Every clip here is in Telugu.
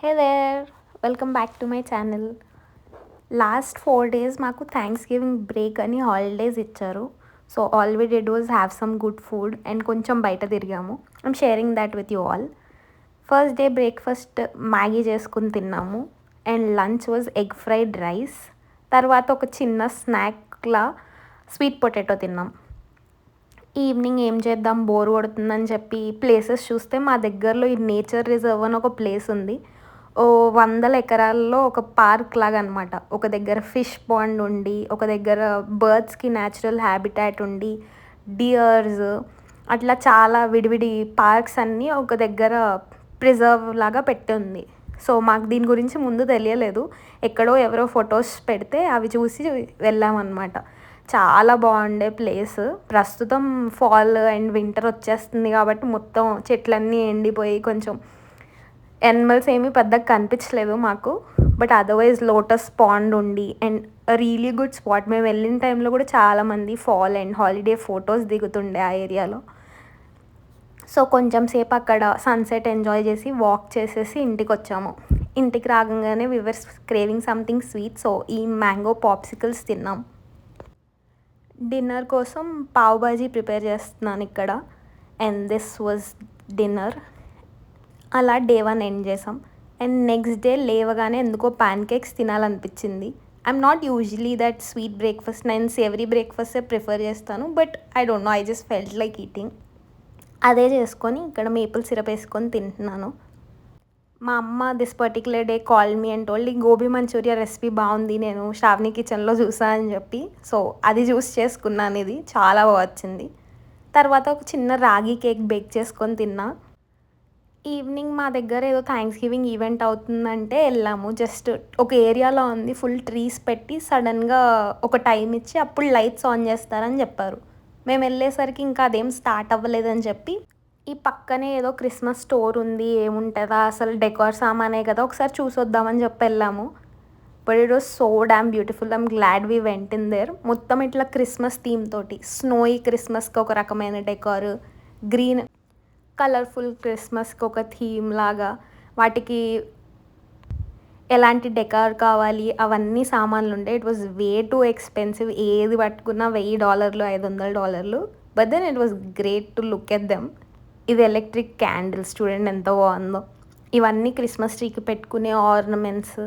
Hey there, welcome back to my channel. Last 4 days మాకు థ్యాంక్స్ గివింగ్ బ్రేక్ అని హాలిడేస్ ఇచ్చారు. So all we did was have some good food and కొంచెం బయట తిరిగాము. I'm sharing that with you all. First day breakfast Maggi చేసుకుని తిన్నాము and lunch was egg fried rice. తర్వాత ఒక చిన్న స్నాక్లా స్వీట్ పొటాటో తిన్నాం. ఈవినింగ్ ఏం చేద్దాం బోర్ కొడుతుందని చెప్పి ప్లేసెస్ చూస్తే మా దగ్గరలో ఈ నేచర్ రిజర్వ్ అని ఒక ప్లేస్ ఉంది. ఓ 100 ఎకరాల్లో ఒక పార్క్ లాగా అనమాట. ఒక దగ్గర ఫిష్ పాండ్ ఉండి, ఒక దగ్గర బర్డ్స్కి న్యాచురల్ హ్యాబిటాట్ ఉండి, డియర్స్ అట్లా చాలా విడివిడి పార్క్స్ అన్నీ ఒక దగ్గర ప్రిజర్వ్ లాగా పెట్టి ఉంది. సో మాకు దీని గురించి ముందు తెలియలేదు. ఎక్కడో ఎవరో ఫొటోస్ పెడితే అవి చూసి వెళ్ళామన్నమాట. చాలా బాగుండే ప్లేస్. ప్రస్తుతం ఫాల్ అండ్ వింటర్ వచ్చేస్తుంది కాబట్టి మొత్తం చెట్లన్నీ ఎండిపోయి కొంచెం యానిమల్స్ ఏమీ పెద్దగా కనిపించలేదు మాకు. బట్ అదర్వైజ్ లోటస్ పాండ్ ఉండి అండ్ రియలీ గుడ్ స్పాట్. మేము వెళ్ళిన టైంలో కూడా చాలామంది ఫాల్ అండ్ హాలిడే ఫొటోస్ దిగుతుండే ఆ ఏరియాలో. సో కొంచెం సేపు అక్కడ సన్సెట్ ఎంజాయ్ చేసి వాక్ చేసేసి ఇంటికి వచ్చాము. ఇంటికి రాగానే we were craving something sweet. So ఈ మ్యాంగో పాప్సికల్స్ తిన్నాం. డిన్నర్ కోసం పావ్ బాజీ ప్రిపేర్ చేస్తున్నాను ఇక్కడ. And this was dinner. అలా డే 1 ఎండ్ చేసాం. అండ్ నెక్స్ట్ డే లేవగానే ఎందుకో ప్యాన్ కేక్స్ తినాలనిపించింది. I'm not usually that sweet breakfast, నేను సేవరీ బ్రేక్ఫాస్టే ప్రిఫర్ చేస్తాను. But I don't know, I just felt like eating. అదే చేసుకొని ఇక్కడ మేపుల్ సిరప్ వేసుకొని తింటున్నాను. మా అమ్మ this particular day call me and told ఈ గోబీ మంచూరియా రెసిపీ బాగుంది, నేను శ్రావణి కిచెన్లో చూసా అని చెప్పి. సో అది చూస్ చేసుకున్నాను. ఇది చాలా బాగా వచ్చింది. తర్వాత ఒక చిన్న రాగి కేక్ బేక్ చేసుకొని తిన్నా. ఈవినింగ్ మా దగ్గర ఏదో థ్యాంక్స్ గివింగ్ ఈవెంట్ అవుతుందంటే వెళ్ళాము. జస్ట్ ఒక ఏరియాలో ఉంది, ఫుల్ ట్రీస్ పెట్టి సడన్గా ఒక టైం ఇచ్చి అప్పుడు లైట్స్ ఆన్ చేస్తారని చెప్పారు. మేము వెళ్ళేసరికి ఇంకా అదేం స్టార్ట్ అవ్వలేదని చెప్పి ఈ పక్కనే ఏదో క్రిస్మస్ స్టోర్ ఉంది, ఏముంటుందా అసలు డెకార్ సామానే కదా, ఒకసారి చూసొద్దామని చెప్పి వెళ్ళాము. But it was so damn beautiful. I'm glad we went in there. మొత్తం ఇట్లా క్రిస్మస్ థీమ్ తోటి, స్నోయి క్రిస్మస్కి ఒక రకమైన డెకార్, గ్రీన్ కలర్ఫుల్ క్రిస్మస్కి ఒక థీమ్ లాగా, వాటికి ఎలాంటి డెకార్ కావాలి అవన్నీ సామాన్లు ఉండే. It was way too expensive. ఏది పట్టుకున్నా $1000 $500. But then it was great to look at them. ఇది ఎలక్ట్రిక్ క్యాండిల్స్ చూడండి ఎంత బాగుందో. ఇవన్నీ క్రిస్మస్ ట్రీకి పెట్టుకునే ఆర్నమెంట్స్.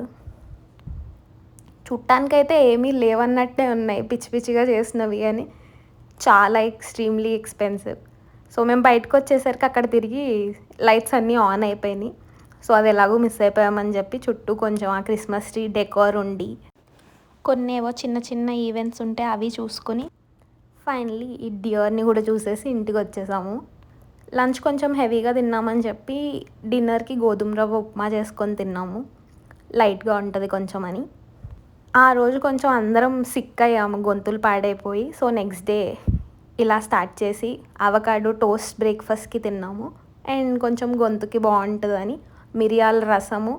చుట్టానికైతే ఏమీ లేవన్నట్టే ఉన్నాయి, పిచ్చి పిచ్చిగా చేసినవి, కానీ చాలా ఎక్స్ట్రీమ్లీ ఎక్స్పెన్సివ్. సో మేము బయటకు వచ్చేసరికి అక్కడ తిరిగి లైట్స్ అన్నీ ఆన్ అయిపోయినాయి. సో అది ఎలాగో మిస్ అయిపోయామని చెప్పి చుట్టూ కొంచెం ఆ క్రిస్మస్ ట్రీ డెకార్ ఉండి, కొన్ని ఏవో చిన్న చిన్న ఈవెంట్స్ ఉంటే అవి చూసుకొని ఫైనలీ ఈ డియర్ని కూడా చూసేసి ఇంటికి వచ్చేసాము. లంచ్ కొంచెం హెవీగా తిన్నామని చెప్పి డిన్నర్కి గోధుమ రవ్వ ఉప్మా చేసుకొని తిన్నాము. లైట్గా ఉంటుంది కొంచెం అని. ఆ రోజు కొంచెం అందరం సిక్ అయ్యాము, గొంతులు పాడైపోయి. సో నెక్స్ట్ డే ఇలా స్టార్ట్ చేసి అవకాడో టోస్ట్ బ్రేక్ఫాస్ట్కి తిన్నాము. అండ్ కొంచెం గొంతుకి బాగుంటుందని మిరియాల రసము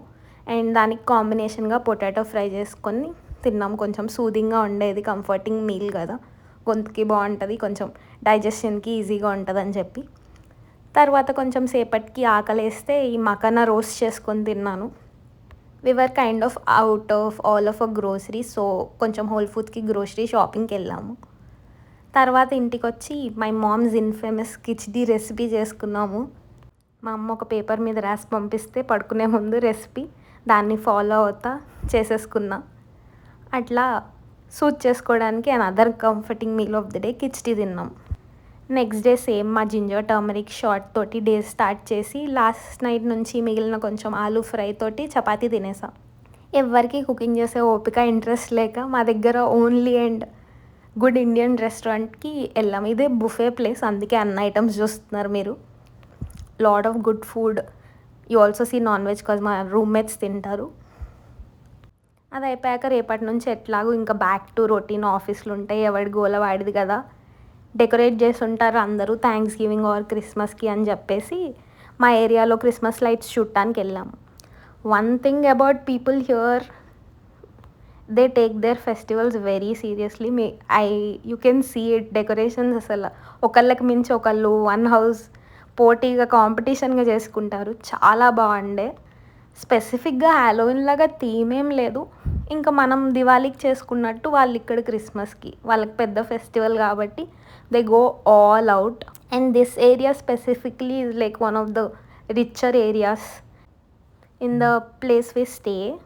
అండ్ దానికి కాంబినేషన్గా పొటాటో ఫ్రై చేసుకొని తిన్నాము. కొంచెం సూదింగ్గా ఉండేది, కంఫర్టింగ్ మీల్ కదా, గొంతుకి బాగుంటుంది, కొంచెం డైజెషన్కి ఈజీగా ఉంటుందని చెప్పి. తర్వాత కొంచెం సేపటికి ఆకలేస్తే ఈ మకానా రోస్ట్ చేసుకొని తిన్నాను. We were kind of out of all of a grocery. So కొంచెం హోల్ ఫుడ్స్కి గ్రోసరీ షాపింగ్కి వెళ్ళాము. తర్వాత ఇంటికి వచ్చి my mom's infamous khichdi recipe చేసుకున్నాము. మా అమ్మ ఒక పేపర్ మీద రాసి పంపిస్తే పడుకునే ముందు రెసిపీ దాన్ని ఫాలో అవుతా చేసేసుకున్నా. అట్లా సూట్ చేసుకోవడానికి and other comforting meal of the day khichdi తిన్నాం. నెక్స్ట్ డే సేమ్ మా జింజర్ టర్మరిక్ షార్ట్ తోటి డే స్టార్ట్ చేసి లాస్ట్ నైట్ నుంచి మిగిలిన కొంచెం ఆలూ ఫ్రై తోటి చపాతీ తినేసా. ఎవరికి కుకింగ్ చేసే ఓపిక ఇంట్రెస్ట్ లేక మా దగ్గర ఓన్లీ అండ్ గుడ్ ఇండియన్ రెస్టారెంట్కి వెళ్ళాము. ఇదే బుఫే ప్లేస్, అందుకే అన్ని ఐటమ్స్ చూస్తున్నారు మీరు. Lot of good food. You also see non veg cause మా రూమ్మేట్స్ తింటారు. అది అయిపోయాక రేపటి నుంచి ఎట్లాగో ఇంకా బ్యాక్ టు రొటీన్, ఆఫీస్లు ఉంటాయి, ఎవడి గోల వాడిది కదా. డెకరేట్ చేసి ఉంటారు అందరూ థ్యాంక్స్ గివింగ్ ఆర్ క్రిస్మస్కి అని చెప్పేసి మా ఏరియాలో క్రిస్మస్ లైట్స్ చూడటానికి వెళ్ళాము. One thing about people here, they take their festivals very seriously. You can see it. Decorations అసలు ఒకళ్ళకి మించి ఒకళ్ళు వన్ హౌస్ పోటీగా కాంపిటీషన్గా చేసుకుంటారు. చాలా బాగుండే. స్పెసిఫిక్‌గా హాలోవీన్ లాగా థీమ్ ఏం లేదు. ఇంకా మనం దివాళీకి చేసుకున్నట్టు వాళ్ళు ఇక్కడ క్రిస్మస్‌కి. వాళ్ళకి పెద్ద ఫెస్టివల్ కాబట్టి they go all out. And this area specifically is like one of the richer areas in the place we stay.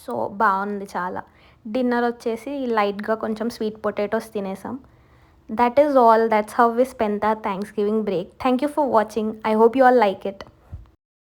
So, బావుంది చాలా. డిన్నర్ వచ్చేసి లైట్‌గా కొంచెం స్వీట్ పొటాటోస్ తినేసాం. That is all. That's how we spent our Thanksgiving break. Thank you for watching. I hope you all like it.